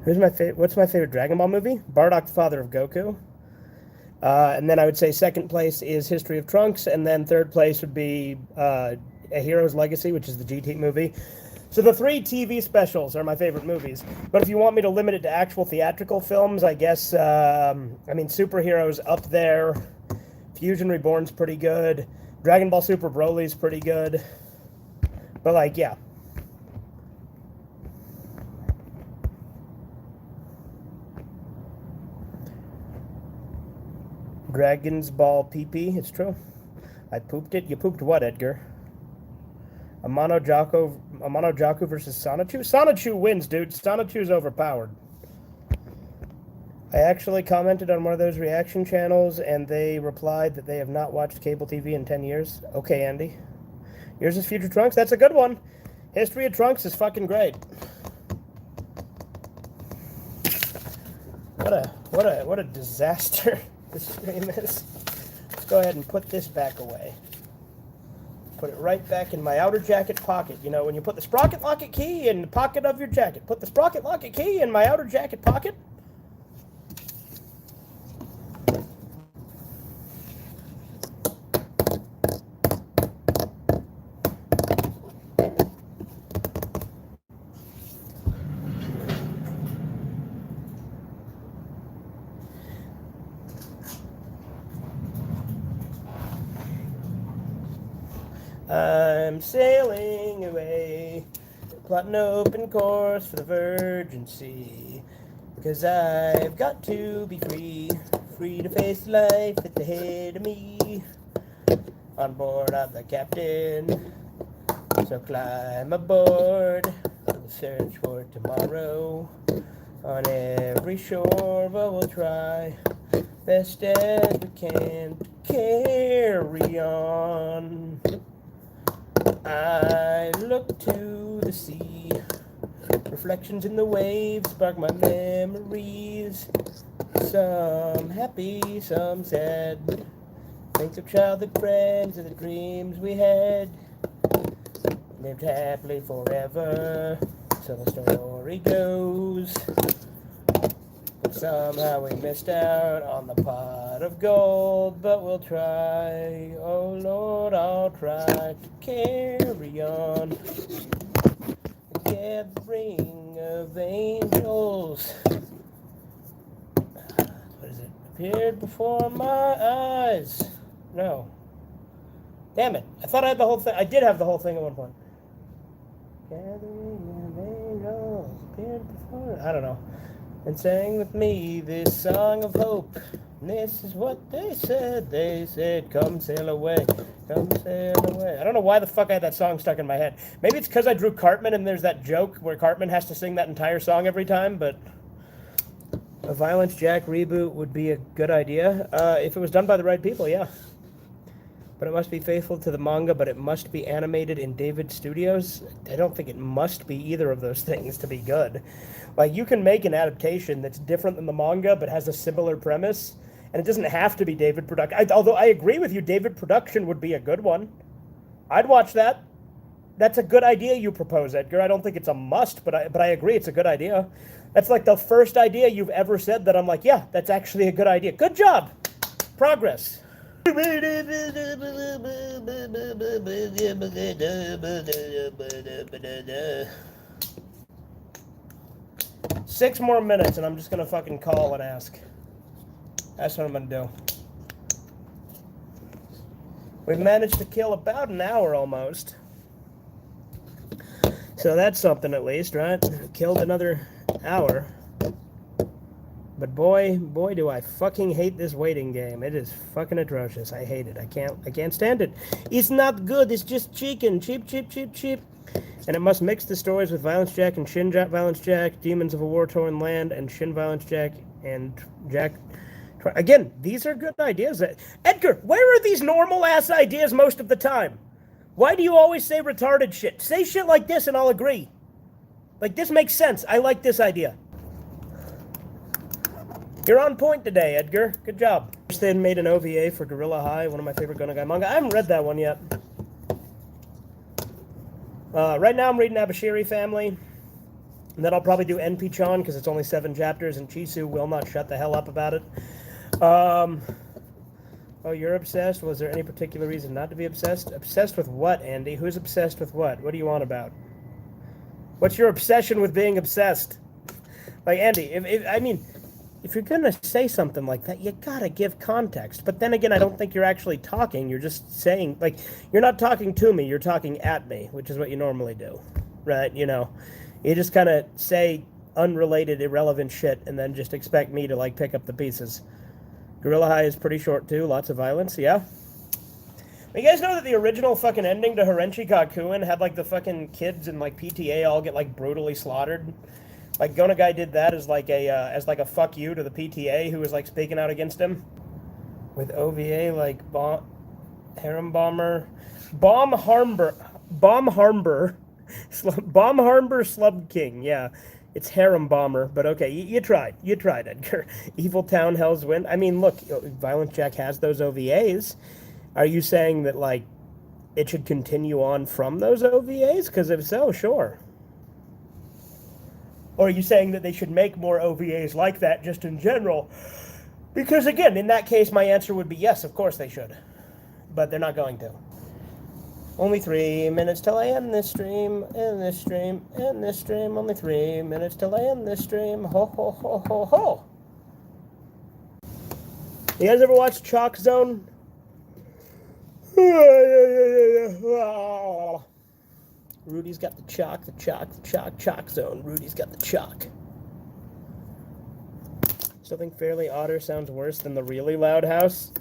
What's my favorite Dragon Ball movie? Bardock, the Father of Goku. And then I would say second place is History of Trunks, and then third place would be A Hero's Legacy, which is the GT movie. So the 3 TV specials are my favorite movies. But if you want me to limit it to actual theatrical films, I guess, I mean, Superhero's up there. Fusion Reborn's pretty good. Dragon Ball Super Broly's pretty good. But, like, yeah. Dragon's Ball PP, it's true. I pooped it. You pooped what, Edgar? Amano Jaku versus Sonichu? Sonichu wins, dude. Sonichu's overpowered. I actually commented on one of those reaction channels, and they replied that they have not watched cable TV in 10 years. Okay, Andy. Yours is Future Trunks? That's a good one. History of Trunks is fucking great. What a disaster. the stream is. Let's go ahead and put this back away. Put it right back in my outer jacket pocket. You know, when you put the sprocket locket key in the pocket of your jacket. Put the sprocket locket key in my outer jacket pocket. I'm sailing away, plotting open course for the virgin sea, because I've got to be free, free to face life at the head of me. On board I'm the captain, so climb aboard, we'll search for tomorrow on every shore, but we'll try best as we can to carry on. I look to the sea, reflections in the waves spark my memories, some happy, some sad, think of childhood friends and the dreams we had, lived happily forever, so the story goes, but somehow we missed out on the pot of gold, but we'll try, oh Lord, I'll try to carry on. The gathering of angels, what is it, appeared before my eyes. No. Damn it, I thought I had the whole thing. I did have the whole thing at one point. Gathering of angels appeared before, I don't know. And sang with me this song of hope. And this is what they said. They said, come sail away, come sail away. I don't know why the fuck I had that song stuck in my head. Maybe it's because I drew Cartman and there's that joke where Cartman has to sing that entire song every time, but a Violence Jack reboot would be a good idea. If it was done by the right people, yeah. But it must be faithful to the manga, but it must be animated in David Studios. I don't think it must be either of those things to be good. Like, you can make an adaptation that's different than the manga, but has a similar premise, and it doesn't have to be David Production. Although I agree with you, David Production would be a good one. I'd watch that. That's a good idea you propose, Edgar. I don't think it's a must, but I agree it's a good idea. That's like the first idea you've ever said that I'm like, yeah, that's actually a good idea. Good job. Progress. 6 more minutes and I'm just gonna fucking call and ask. That's what I'm gonna do. We've managed to kill about an hour almost. So that's something at least, right? Killed another hour. But boy, do I fucking hate this waiting game. It is fucking atrocious. I hate it. I can't stand it. It's not good. It's just chicken. Cheap. And it must mix the stories with Violence Jack and Shin Violence Jack, Demons of a War-Torn Land, and Shin Violence Jack and Jack. Again, these are good ideas. Edgar, where are these normal-ass ideas most of the time? Why do you always say retarded shit? Say shit like this and I'll agree. Like, this makes sense. I like this idea. You're on point today, Edgar. Good job. They had made an OVA for Gorilla High, one of my favorite Gonagai manga. I haven't read that one yet. Right now I'm reading Abashiri Family. And then I'll probably do NP-chan because it's only 7 chapters and Chisu will not shut the hell up about it. Oh, you're obsessed? Was there any particular reason not to be obsessed? Obsessed with what, Andy? Who's obsessed with what? What do you want about? What's your obsession with being obsessed? Like, Andy, if you're going to say something like that, you got to give context. But then again, I don't think you're actually talking. You're just saying, like, you're not talking to me. You're talking at me, which is what you normally do, right? You know, you just kind of say unrelated, irrelevant shit and then just expect me to, like, pick up the pieces. Gorilla High is pretty short, too. Lots of violence, yeah. You guys know that the original fucking ending to Harenchi Kakuen had, like, the fucking kids and, like, PTA all get, like, brutally slaughtered? Like, Gonagai did that as like a fuck you to the PTA who was like speaking out against him. With OVA like Harem Bomber, Bomb Harbour, Slub King, yeah. It's Harem Bomber, but okay, you tried. You tried, Edgar. Evil Town, Hell's Wind. I mean, look, Violent Jack has those OVAs. Are you saying that, like, it should continue on from those OVAs? Because if so, sure. Or are you saying that they should make more OVAs like that just in general? Because, again, in that case, my answer would be yes, of course they should. But they're not going to. Only 3 minutes till I end this stream, end this stream, end this stream. Only 3 minutes till I end this stream. Ho, ho, ho, ho, ho. You guys ever watch Chalk Zone? Rudy's got the chalk, chalk zone. Rudy's got the chalk. Still think Fairly Otter sounds worse than the Really Loud House?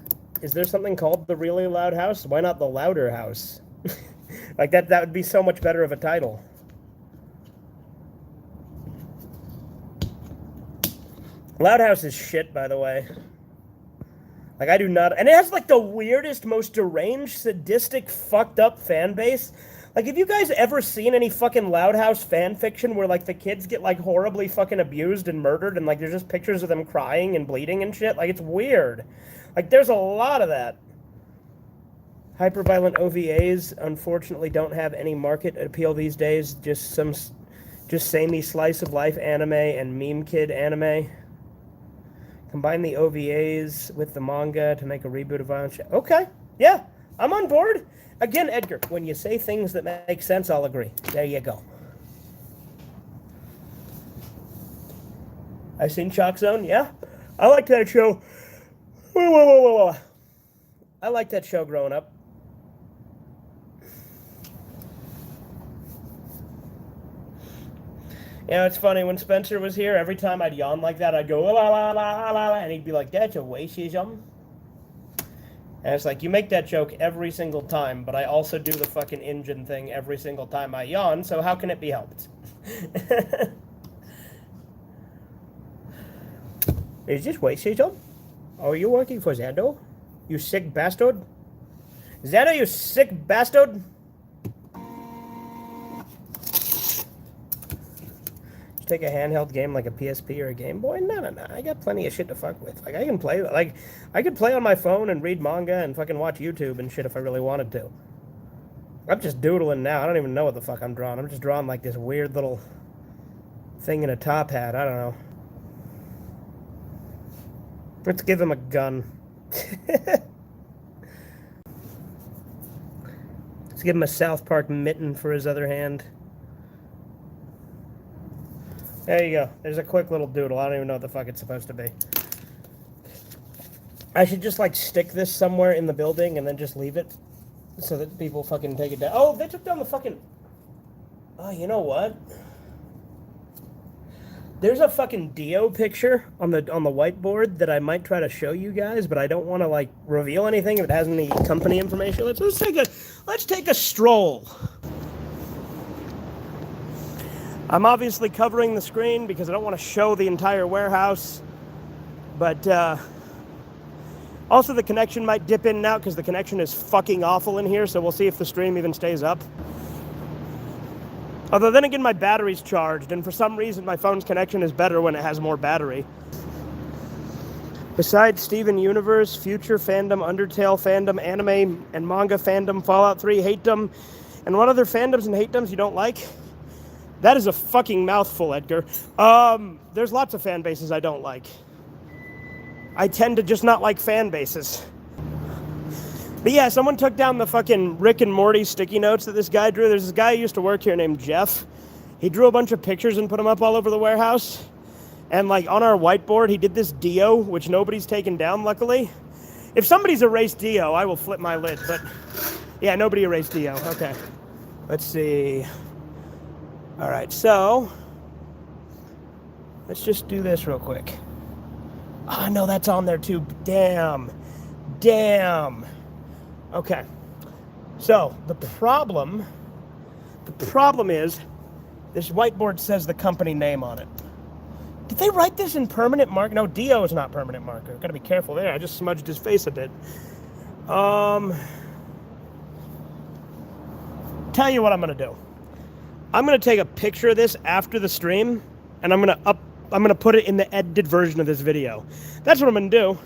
Is there something called the Really Loud House? Why not the Louder House? Like, that would be so much better of a title. Loud House is shit, by the way. Like, I do not... And it has, like, the weirdest, most deranged, sadistic, fucked up fan base. Like, have you guys ever seen any fucking Loud House fan fiction where, like, the kids get, like, horribly fucking abused and murdered and, like, there's just pictures of them crying and bleeding and shit? Like, it's weird. Like, there's a lot of that. Hyperviolent OVAs, unfortunately, don't have any market appeal these days. Just samey slice of life anime and meme kid anime. Combine the OVAs with the manga to make a reboot of Violent Jack. Okay, yeah, I'm on board. Again, Edgar, when you say things that make sense, I'll agree. There you go. I've seen Chalk Zone, yeah. I liked that show. Whoa. I liked that show growing up. You know, it's funny, when Spencer was here, every time I'd yawn like that, I'd go, la la la la la, and he'd be like, that's a racism. And it's like, you make that joke every single time, but I also do the fucking engine thing every single time I yawn, so how can it be helped? Is this racism? Are you working for Xando? You sick bastard? Xando, you sick bastard? Take a handheld game like a PSP or a Game Boy? No. I got plenty of shit to fuck with. Like, I can play, like, I could play on my phone and read manga and fucking watch YouTube and shit if I really wanted to. I'm just doodling now. I don't even know what the fuck I'm drawing. I'm just drawing like this weird little thing in a top hat. I don't know. Let's give him a gun. Let's give him a South Park mitten for his other hand. There you go. There's a quick little doodle. I don't even know what the fuck it's supposed to be. I should just, like, stick this somewhere in the building and then just leave it so that people fucking take it down. Oh, they took down the fucking... Oh, you know what? There's a fucking Dio picture on the whiteboard that I might try to show you guys, but I don't want to, like, reveal anything if it has any company information. Let's take a stroll. I'm obviously covering the screen because I don't want to show the entire warehouse, but also the connection might dip in and out because the connection is fucking awful in here, so we'll see if the stream even stays up. Although then again, my battery's charged, and for some reason my phone's connection is better when it has more battery. Besides Steven Universe, Future fandom, Undertale fandom, anime and manga fandom, Fallout 3 hate-dom, and what other fandoms and hate-doms you don't like? That is a fucking mouthful, Edgar. There's lots of fan bases I don't like. I tend to just not like fan bases. But yeah, someone took down the fucking Rick and Morty sticky notes that this guy drew. There's this guy who used to work here named Jeff. He drew a bunch of pictures and put them up all over the warehouse. And, like, on our whiteboard, he did this Dio, which nobody's taken down, luckily. If somebody's erased Dio, I will flip my lid. But, yeah, nobody erased Dio. Okay. Let's see. All right, so let's just do this real quick. Oh, no, that's on there too. Damn. Okay. So the problem is this whiteboard says the company name on it. Did they write this in permanent marker? No, Dio is not permanent marker. Gotta be careful there. I just smudged his face a bit. Tell you what I'm gonna do. I'm going to take a picture of this after the stream, and I'm gonna put it in the edited version of this video. That's what I'm gonna do.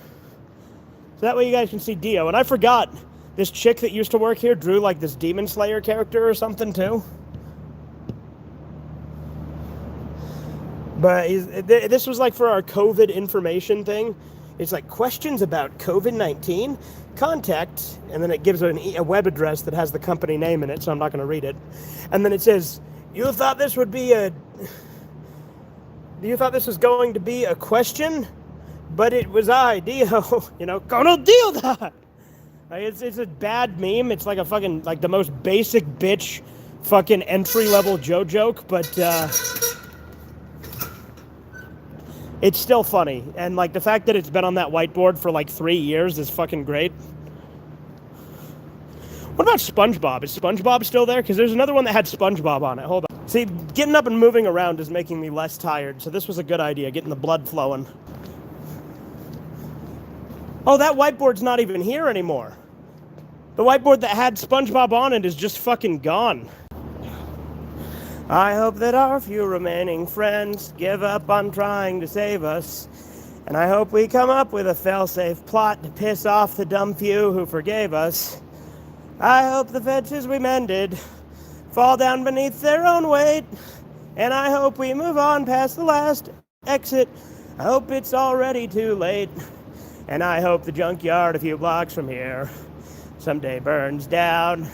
So that way you guys can see Dio. And I forgot, this chick that used to work here drew like this Demon Slayer character or something too. But this was like for our COVID information thing. It's like questions about COVID-19, contact, and then it gives a web address that has the company name in it, so I'm not going to read it. And then it says, you thought this was going to be a question, but it was Dio, you know, gonna deal that. It's a bad meme. It's like a fucking, like the most basic bitch fucking entry-level Joe joke, but, it's still funny, and like the fact that it's been on that whiteboard for like 3 years is fucking great. What about SpongeBob? Is SpongeBob still there? Because there's another one that had SpongeBob on it. Hold on. See, getting up and moving around is making me less tired, so this was a good idea, getting the blood flowing. Oh, that whiteboard's not even here anymore. The whiteboard that had SpongeBob on it is just fucking gone. I hope that our few remaining friends give up on trying to save us. And I hope we come up with a fail-safe plot to piss off the dumb few who forgave us. I hope the fences we mended fall down beneath their own weight. And I hope we move on past the last exit. I hope it's already too late. And I hope the junkyard a few blocks from here someday burns down.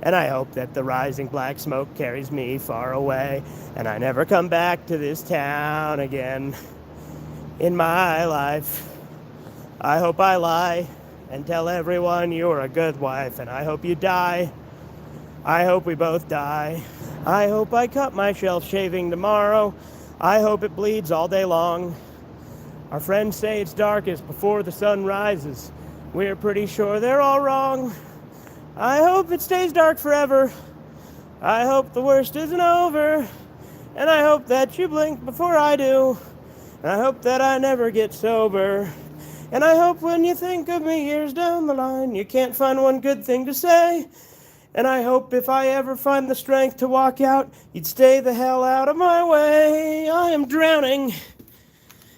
And I hope that the rising black smoke carries me far away, and I never come back to this town again in my life. I hope I lie and tell everyone you're a good wife, and I hope you die. I hope we both die. I hope I cut my shelf shaving tomorrow. I hope it bleeds all day long. Our friends say it's darkest before the sun rises. We're pretty sure they're all wrong. I hope it stays dark forever. I hope the worst isn't over. And I hope that you blink before I do. And I hope that I never get sober. And I hope when you think of me years down the line, you can't find one good thing to say. And I hope if I ever find the strength to walk out, you'd stay the hell out of my way. I am drowning.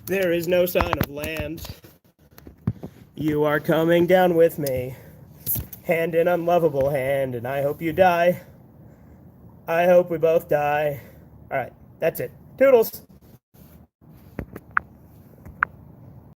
There is no sign of land. You are coming down with me. Hand in unlovable hand, and I hope you die. I hope we both die. All right, that's it. Toodles.